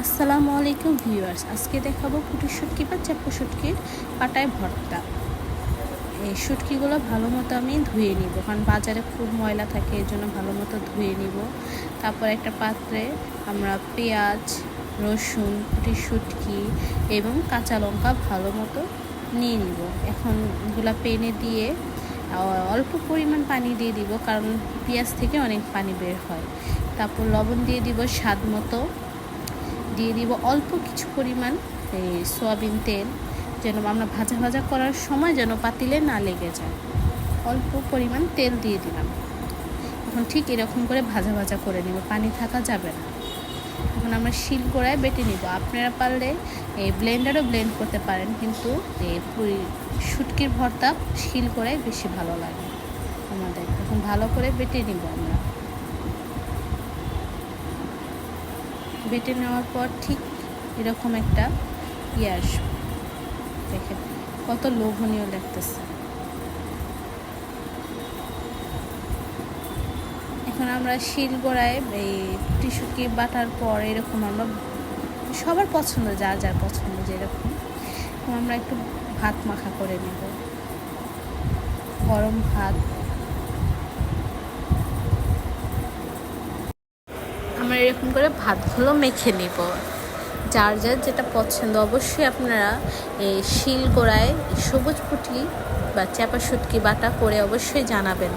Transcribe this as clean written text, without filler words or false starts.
আসসালামু আলাইকুম ভিউয়ার্স, আজকে দেখাবো পুঁটি শুটকি বা চাপা শুটকির পাটায় ভর্তা। এই শুটকিগুলো ভালো মতো আমি ধুয়ে নিব, কারণ বাজারে খুব ময়লা থাকে, এর জন্য ভালো মতো ধুয়ে নিব। তারপর একটা পাত্রে আমরা পেঁয়াজ, রসুন, পুঁটি শুটকি এবং কাঁচা লঙ্কা ভালো মতো নিয়ে নিব। এখন এগুলো পেনে দিয়ে অল্প পরিমাণ পানি দিয়ে দিব, কারণ পেঁয়াজ থেকে অনেক পানি বের হয়। তারপর লবণ দিয়ে দিব স্বাদ মতো, দিয়ে দিব অল্প কিছু পরিমাণ এই সয়াবিন তেল, যেন আমরা ভাজা করার সময় যেন পাতিলে না লেগে যায়। অল্প পরিমাণ তেল দিয়ে দিলাম। এখন ঠিক এরকম করে ভাজা করে নিব, পানি থাকা যাবে না। এখন আমরা শিলনোড়ায় বেটে নিব। আপনারা পারলে এই ব্লেন্ডারও ব্লেন্ড করতে পারেন, কিন্তু এই শুটকির ভর্তা শিলনোড়ায় বেশি ভালো লাগে আমাদের। এখন ভালো করে বেটে নিব আমরা। বেটে নেওয়ার পর ঠিক এরকম একটা আসবে, দেখেন কত লোভনীয় লাগতেছে। এখন আমরা শিলনোড়ায় এই পুঁটি শুটকি বাটার পর এরকম আমরা সবার পছন্দ, যার যার পছন্দ যেরকম, আমরা একটু ভাত মাখা করে নেব, গরম ভাত। আমরা এরকম করে ভাতগুলো মেখে নেব। যার যার যেটা পছন্দ, অবশ্যই আপনারা এই শিলনোড়ায় সবুজ পুঁটি বা চাপা শুটকি বাটা করে অবশ্যই জানাবেন।